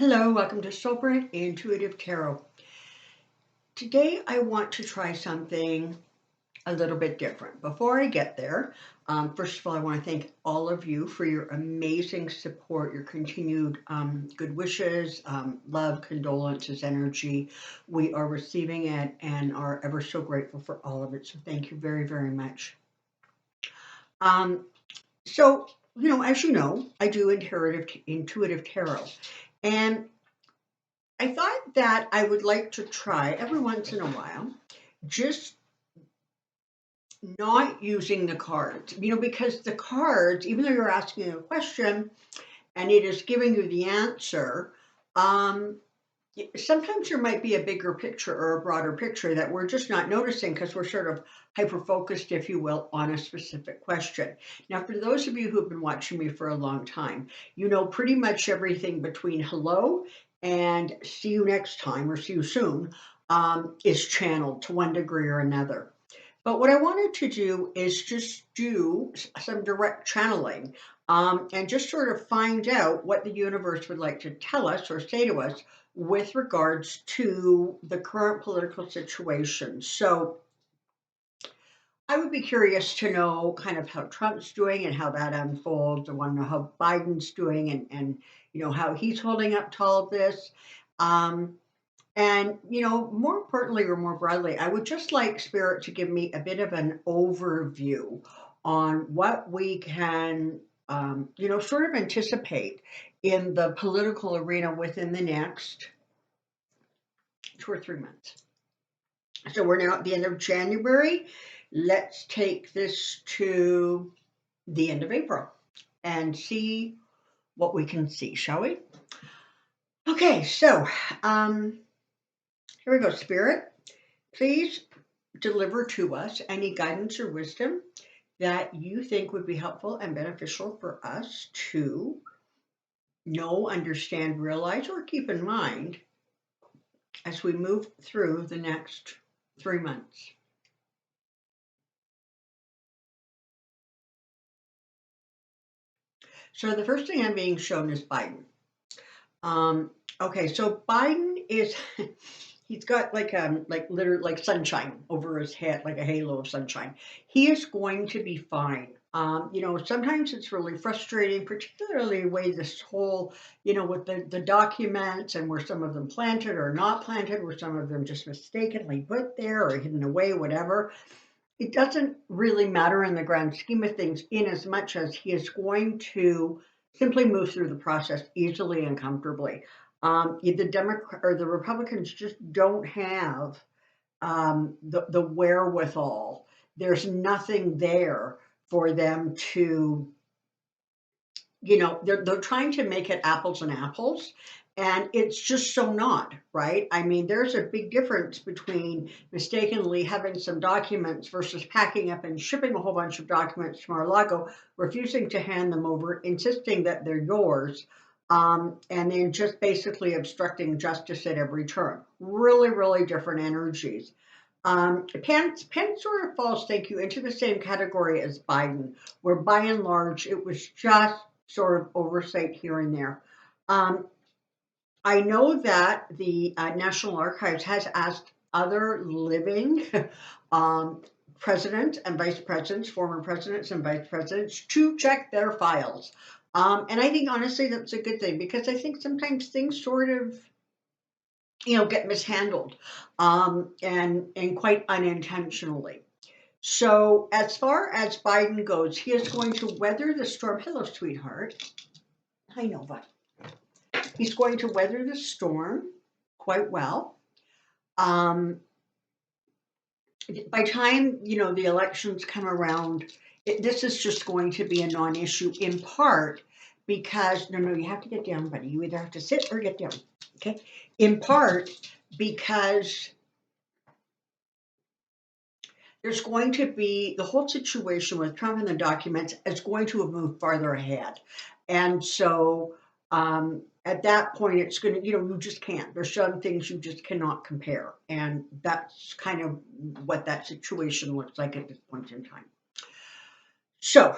Hello, welcome to Soulprint Intuitive Tarot. Today I want to try something a little bit different. Before I get there, first of all, I want to thank all of you for your amazing support, your continued good wishes, love, condolences, energy. We are receiving it and are ever so grateful for all of it. So thank you very, very much. Um, as you know, I do intuitive tarot. And I thought that I would like to try every once in a while, just not using the cards, because the cards, even though you're asking a question and it is giving you the answer, um, sometimes there might be a bigger picture or a broader picture that we're just not noticing because we're sort of hyper focused, if you will, on a specific question. Now, for those of you who have been watching me for a long time, you know pretty much everything between hello and see you next time or see you soon is channeled to one degree or another. But what I wanted to do is just do some direct channeling and just sort of find out what the universe would like to tell us or say to us with regards to the current political situation. So I would be curious to know kind of how Trump's doing and how that unfolds. I want to know how Biden's doing and how he's holding up to all of this. Um, and, more importantly or more broadly, I would just like Spirit to give me a bit of an overview on what we can, sort of anticipate in the political arena within the next 2 or 3 months. So we're now at the end of January. Let's take this to the end of April and see what we can see, shall we? Okay, so here we go, Spirit. Please deliver to us any guidance or wisdom that you think would be helpful and beneficial for us to know, understand, realize, or keep in mind as we move through the next 3 months. So the first thing I'm being shown is Biden. Okay, so Biden is he's got literally like sunshine over his head, like a halo of sunshine. He is going to be fine. Sometimes it's really frustrating, particularly the way this whole, with the documents and where some of them planted or not planted, where some of them just mistakenly put there or hidden away, whatever. It doesn't really matter in the grand scheme of things, in as much as he is going to simply move through the process easily and comfortably. The Democrat or the Republicans just don't have the wherewithal. There's nothing there for them to, they're trying to make it apples and apples. And it's just so not, right? I mean, there's a big difference between mistakenly having some documents versus packing up and shipping a whole bunch of documents to Mar-a-Lago, refusing to hand them over, insisting that they're yours, and then just basically obstructing justice at every turn. Really, really different energies. Pence sort of falls, thank you, into the same category as Biden, where by and large it was just sort of oversight here and there. I know that the National Archives has asked other living presidents and vice presidents, former presidents and vice presidents, to check their files. And I think honestly that's a good thing, because I think sometimes things sort of get mishandled and quite unintentionally. So as far as Biden goes, he is going to weather the storm. Hello, sweetheart. Hi, Nova. He's going to weather the storm quite well. By time, the elections come around, this is just going to be a non-issue, in part because, no, you have to get down, buddy. You either have to sit or get down, okay? In part because there's going to be the whole situation with Trump and the documents is going to have moved farther ahead. And so at that point, it's going to, you just can't. There's some things you just cannot compare. And that's kind of what that situation looks like at this point in time. So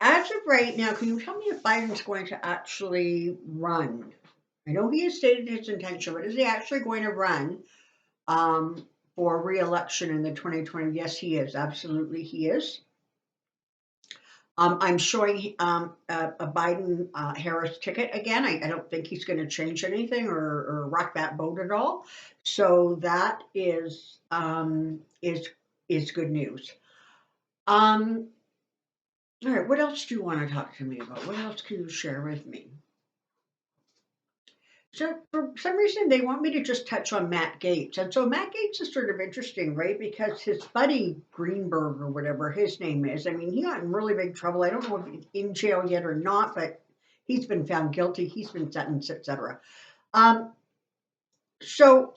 As of right now, can you tell me if Biden's going to actually run? I know he has stated his intention, but is he actually going to run um, for re-election in the 2020? Yes, he is. Absolutely, he is. I'm showing a Biden Harris ticket again. I don't think he's going to change anything or rock that boat at all. So that is good news. Um, all right, what else do you want to talk to me about? What else can you share with me? So for some reason they want me to just touch on Matt Gaetz. And so Matt Gaetz is sort of interesting, right? Because his buddy Greenberg or whatever his name is, I mean, he got in really big trouble. I don't know if he's in jail yet or not, but he's been found guilty, he's been sentenced, etc. Um, so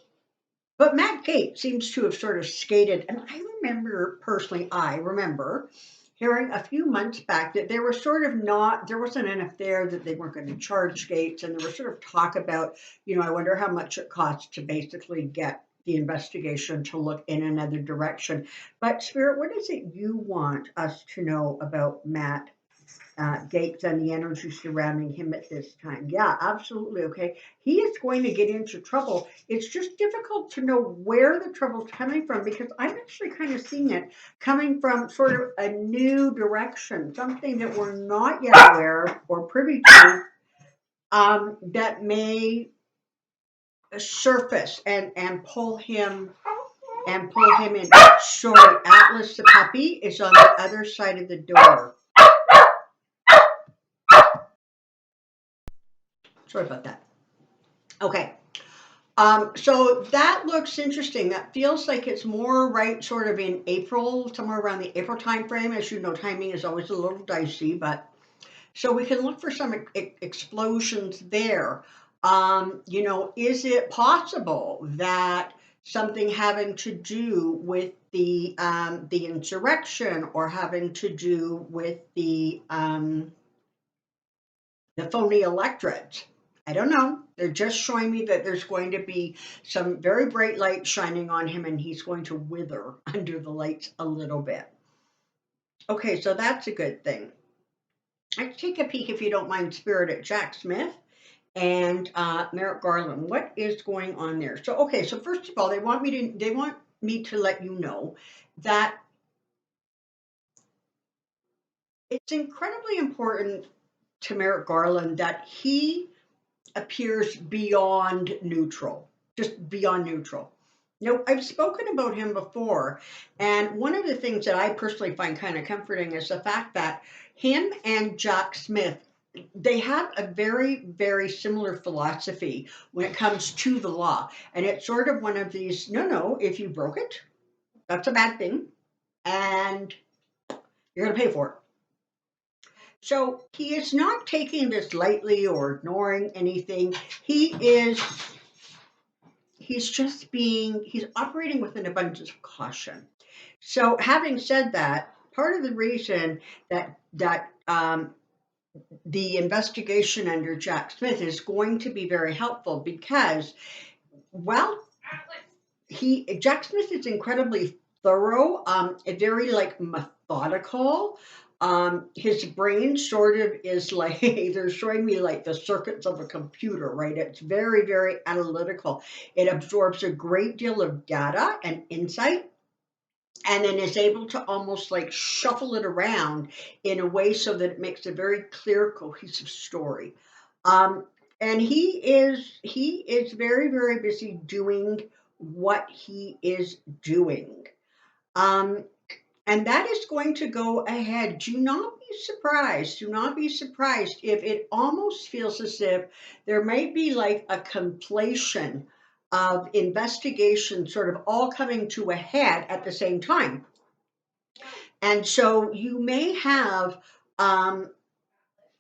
but Matt Gaetz seems to have sort of skated, and I remember hearing a few months back that there was sort of not, there wasn't an affair that they weren't going to charge Gaetz, and there was sort of talk about, I wonder how much it costs to basically get the investigation to look in another direction. But Spirit, what is it you want us to know about Matt Gaetz and the energy surrounding him at this time? Yeah, absolutely. Okay. He is going to get into trouble. It's just difficult to know where the trouble's coming from because I'm actually kind of seeing it coming from sort of a new direction, something that we're not yet aware of or privy to, that may surface and pull him in. Sorry, Atlas the puppy is on the other side of the door. Sorry about that. Okay. So that looks interesting. That feels like it's more right sort of in April, somewhere around the April timeframe. As you know, timing is always a little dicey, but so we can look for some explosions there. Is it possible that something having to do with the insurrection or having to do with the phony electorate? I don't know. They're just showing me that there's going to be some very bright light shining on him and he's going to wither under the lights a little bit. Okay, so that's a good thing. Let's take a peek, if you don't mind, Spirit, at Jack Smith and Merrick Garland. What is going on there? So, okay, so first of all, they want me to let you know that it's incredibly important to Merrick Garland that he appears beyond neutral, just beyond neutral. I've spoken about him before, and one of the things that I personally find kind of comforting is the fact that him and Jack Smith, they have a very, very similar philosophy when it comes to the law. And it's sort of one of these, no, if you broke it, that's a bad thing, and you're going to pay for it. So he is not taking this lightly or ignoring anything. He's operating with an abundance of caution. So having said that, part of the reason that the investigation under Jack Smith is going to be very helpful because, well, Jack Smith is incredibly thorough, very like methodical. His brain sort of is like they're showing me like the circuits of a computer, right? It's very, very analytical. It absorbs a great deal of data and insight and then is able to almost like shuffle it around in a way so that it makes a very clear, cohesive story. Um, and he is very, very busy doing what he is doing. Um, and that is going to go ahead. Do not be surprised. Do not be surprised if it almost feels as if there may be like a completion of investigation sort of all coming to a head at the same time. And so you may have, I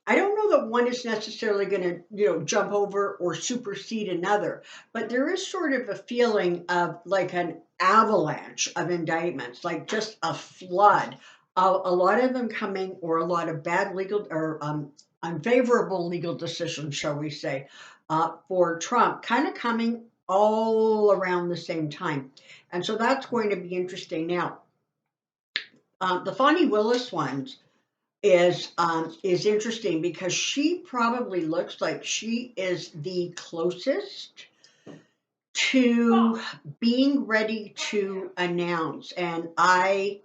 don't know that one is necessarily going to, jump over or supersede another, but there is sort of a feeling of like an avalanche of indictments, like just a flood. A lot of them coming, or a lot of bad legal or unfavorable legal decisions, shall we say, for Trump, kind of coming all around the same time. And so that's going to be interesting. Now, the Fonnie Willis ones, is interesting because she probably looks like she is the closest to being ready to announce. And I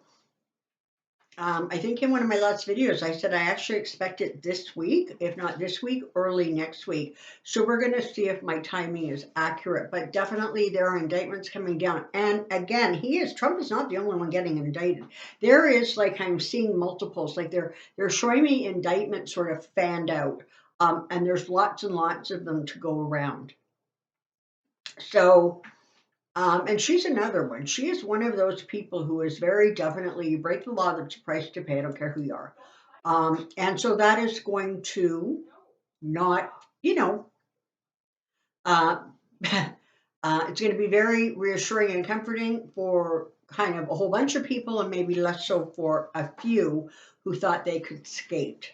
think in one of my last videos, I said I actually expect it this week, if not this week, early next week. So we're going to see if my timing is accurate. But definitely there are indictments coming down. And again, Trump is not the only one getting indicted. There is, like, I'm seeing multiples, like they're showing me indictments sort of fanned out. And there's lots and lots of them to go around. So and she's another one. She is one of those people who is very definitely, you break the law, there's a price to pay. I don't care who you are. And so that is going to not, uh, it's going to be very reassuring and comforting for kind of a whole bunch of people and maybe less so for a few who thought they could skate.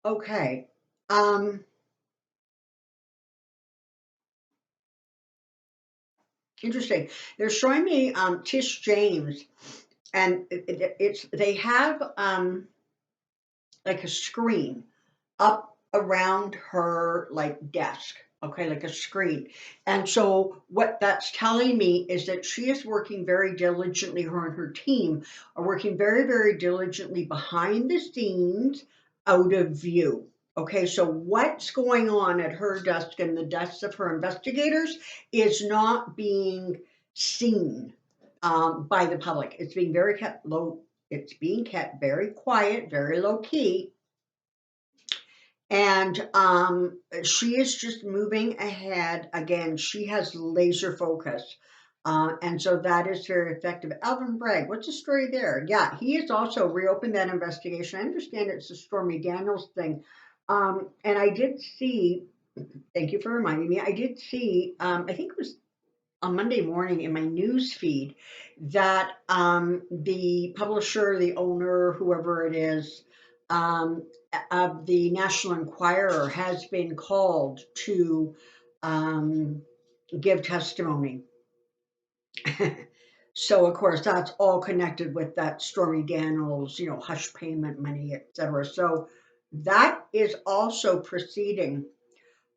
Okay. Interesting. They're showing me Tish James, and it's they have like a screen up around her like desk, okay, like a screen. And so what that's telling me is that she is working very diligently, her and her team are working very, very diligently behind the scenes, out of view. Okay, so what's going on at her desk and the desks of her investigators is not being seen by the public. It's being very kept low. It's being kept very quiet, very low key, and she is just moving ahead. Again, she has laser focus. And so that is very effective. Alvin Bragg, what's the story there? Yeah, he has also reopened that investigation. I understand it's the Stormy Daniels thing. And I did see, thank you for reminding me, I did see, I think it was on Monday morning in my news feed, that the publisher, the owner, whoever it is, um, of the National Enquirer has been called to um, give testimony. So of course that's all connected with that Stormy Daniels, hush payment money, etc. So that is also proceeding.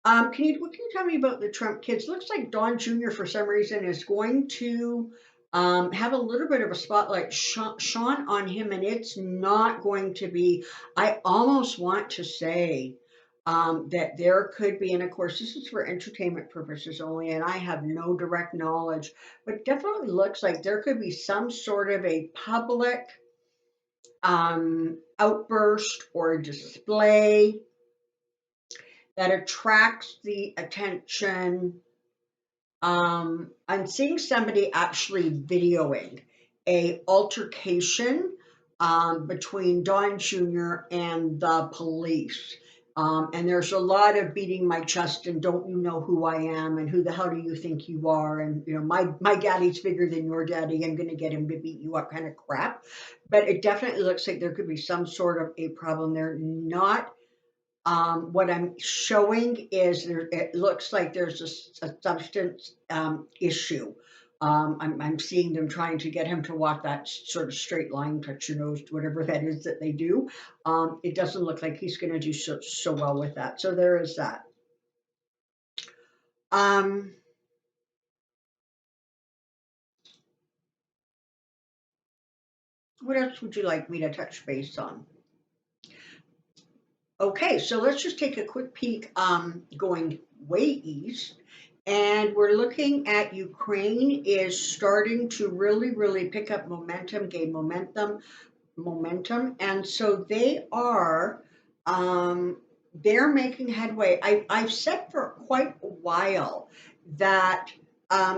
What can you tell me about the Trump kids? Looks like Don Jr. for some reason is going to have a little bit of a spotlight shone on him, and it's not going to be. I almost want to say that there could be, and of course this is for entertainment purposes only, and I have no direct knowledge, but definitely looks like there could be some sort of a public outburst or display that attracts the attention. I'm seeing somebody actually videoing a altercation between Don Jr. and the police. And there's a lot of beating my chest and don't you know who I am and who the hell do you think you are, and my daddy's bigger than your daddy. I'm going to get him to beat you up, kind of crap. But it definitely looks like there could be some sort of a problem there. Not what I'm showing is it looks like there's a substance issue. I'm seeing them trying to get him to walk that sort of straight line, touch your nose, whatever that is that they do. It doesn't look like he's going to do so well with that. So there is that. Um, what else would you like me to touch base on? Okay, so let's just take a quick peek going way east. And we're looking at Ukraine is starting to really, really pick up momentum, gain momentum. And so they're making headway. I've said for quite a while that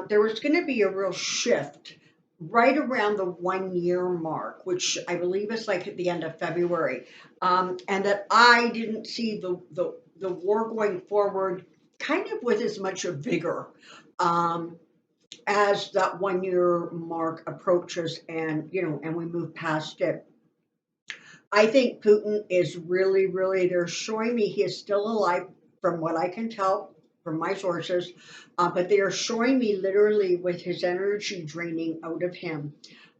there was going to be a real shift right around the 1 year mark, which I believe is like at the end of February, and that I didn't see the war going forward kind of with as much of vigor um, as that 1 year mark approaches, and we move past it. I think Putin is really, really, they're showing me he is still alive from what I can tell from my sources, but they are showing me literally with his energy draining out of him.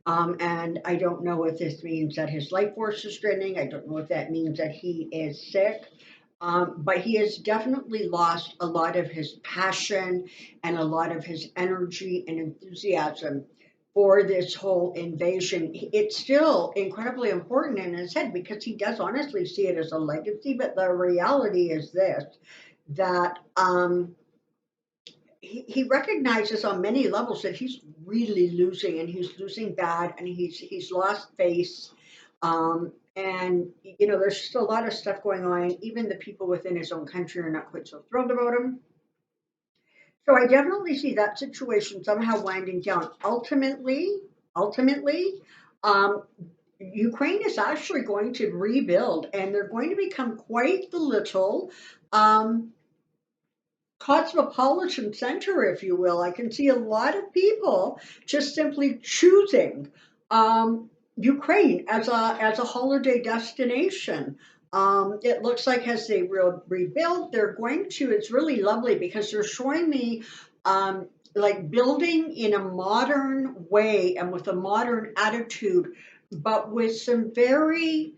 And I don't know if this means that his life force is draining. I don't know if that means that he is sick. But he has definitely lost a lot of his passion and a lot of his energy and enthusiasm for this whole invasion. It's still incredibly important in his head because he does honestly see it as a legacy. But the reality is this, that he recognizes on many levels that he's really losing, and he's losing bad, and he's lost face. And there's just a lot of stuff going on. Even the people within his own country are not quite so thrilled about him. So I definitely see that situation somehow winding down. Ultimately, um, Ukraine is actually going to rebuild, and they're going to become quite the little um, cosmopolitan center, if you will. I can see a lot of people just simply choosing Ukraine as a holiday destination. It looks like as they rebuild, they're going to. It's really lovely because they're showing me like building in a modern way and with a modern attitude, but with some very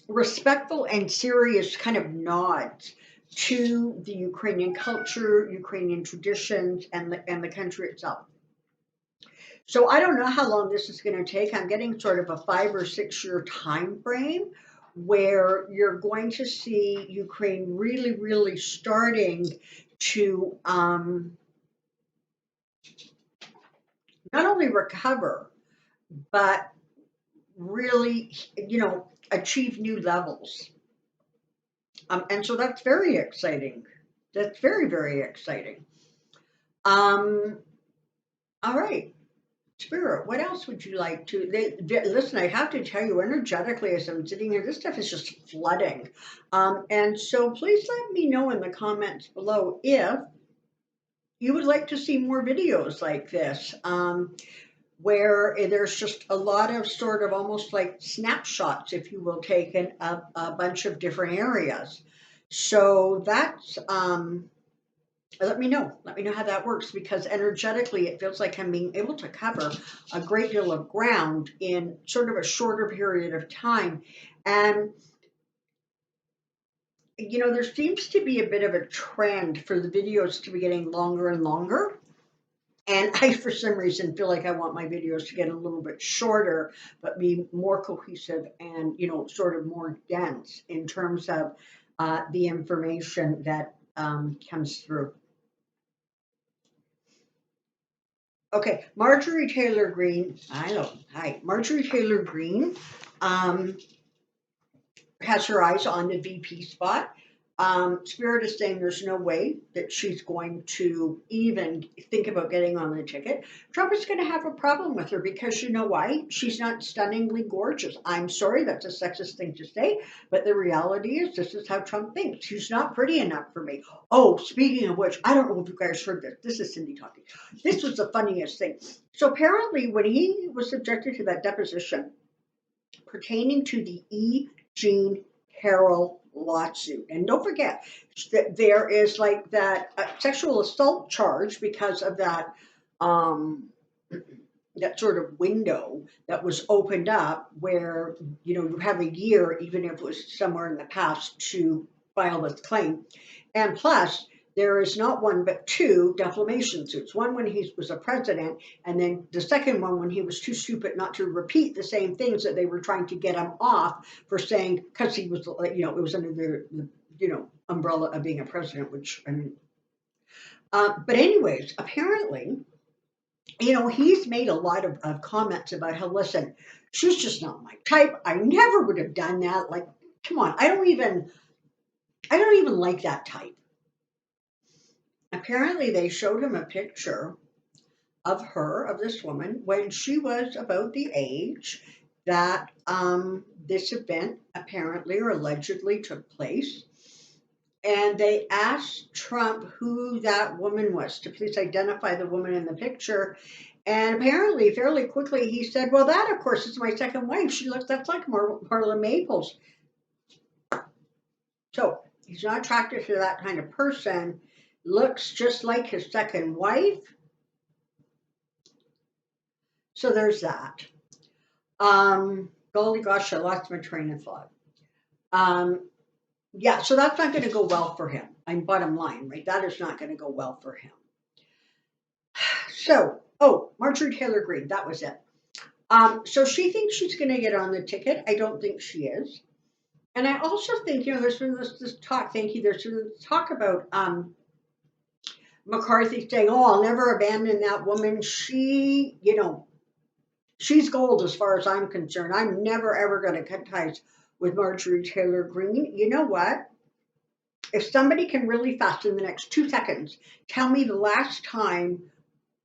respectful and serious kind of nods to the Ukrainian culture, Ukrainian traditions, and the country itself. So I don't know how long this is going to take. I'm getting sort of a 5 or 6 year time frame where you're going to see Ukraine really, really starting to not only recover, but really, achieve new levels. And so that's very exciting. That's very, very exciting. Um, all right. Spirit, what else would you like to? Listen, I have to tell you, energetically, as I'm sitting here, this stuff is just flooding. And so please let me know in the comments below if you would like to see more videos like this, where there's just a lot of sort of almost like snapshots, if you will, taken of a bunch of different areas. So that's let me know. Let me know how that works because energetically it feels like I'm being able to cover a great deal of ground in sort of a shorter period of time. And, there seems to be a bit of a trend for the videos to be getting longer and longer. And I, for some reason, feel like I want my videos to get a little bit shorter, but be more cohesive and, sort of more dense in terms of the information that comes through. Okay, Marjorie Taylor Greene. I know. Hi, Marjorie Taylor Greene. Um, has her eyes on the VP spot. Spirit is saying there's no way that she's going to even think about getting on the ticket. Trump is going to have a problem with her because you know why? She's not stunningly gorgeous. I'm sorry, that's a sexist thing to say, but the reality is this is how Trump thinks. She's not pretty enough for me. Oh, speaking of which, I don't know if you guys heard this. This is Cyndy talking. This was the funniest thing. So apparently, when he was subjected to that deposition pertaining to the Jean Carroll lawsuit. And don't forget that there is like that sexual assault charge because of that that sort of window that was opened up where you have a year, even if it was somewhere in the past, to file this claim. And plus, there is not one but two defamation suits. One when he was a president, and then the second one when he was too stupid not to repeat the same things that they were trying to get him off for saying because he was, it was under the umbrella of being a president, which I mean. But anyways, apparently he's made a lot of comments about how, listen, she's just not my type. I never would have done that. Like, come on, I don't even like that type. Apparently, they showed him a picture of her, of this woman, when she was about the age that this event apparently or allegedly took place. And they asked Trump who that woman was to please identify the woman in the picture. And apparently, fairly quickly, he said, well, that, of course, is my second wife. She looks, that's like Marla Maples. So he's not attracted to that kind of person, looks just like his second wife. So there's that. Golly gosh, I lost my train of thought. Um, yeah, so that's not going to go well for him. I'm bottom line, right? That is not going to go well for him. So, oh, Marjorie Taylor Greene, that was it. So she thinks she's going to get on the ticket. I don't think she is. And I also think, there's been this talk, thank you, there's been this talk about McCarthy saying, oh, I'll never abandon that woman. She's gold as far as I'm concerned. I'm never, ever going to cut ties with Marjorie Taylor Greene. You know what? If somebody can really fast in the next 2 seconds tell me the last time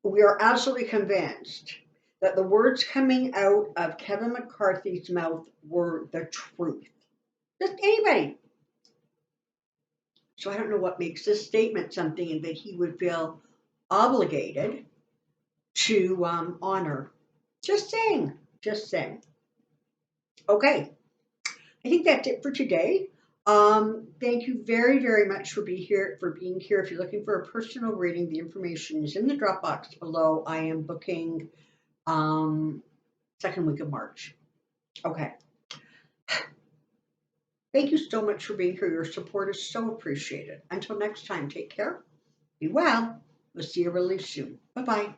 we are absolutely convinced that the words coming out of Kevin McCarthy's mouth were the truth. Just anybody. So I don't know what makes this statement something that he would feel obligated to honor. Just saying. Just saying. Okay. I think that's it for today. Thank you very, very much for being here. If you're looking for a personal reading, the information is in the Dropbox below. I am booking second week of March. Okay. Thank you so much for being here. Your support is so appreciated. Until next time, take care. Be well. We'll see you really soon. Bye bye.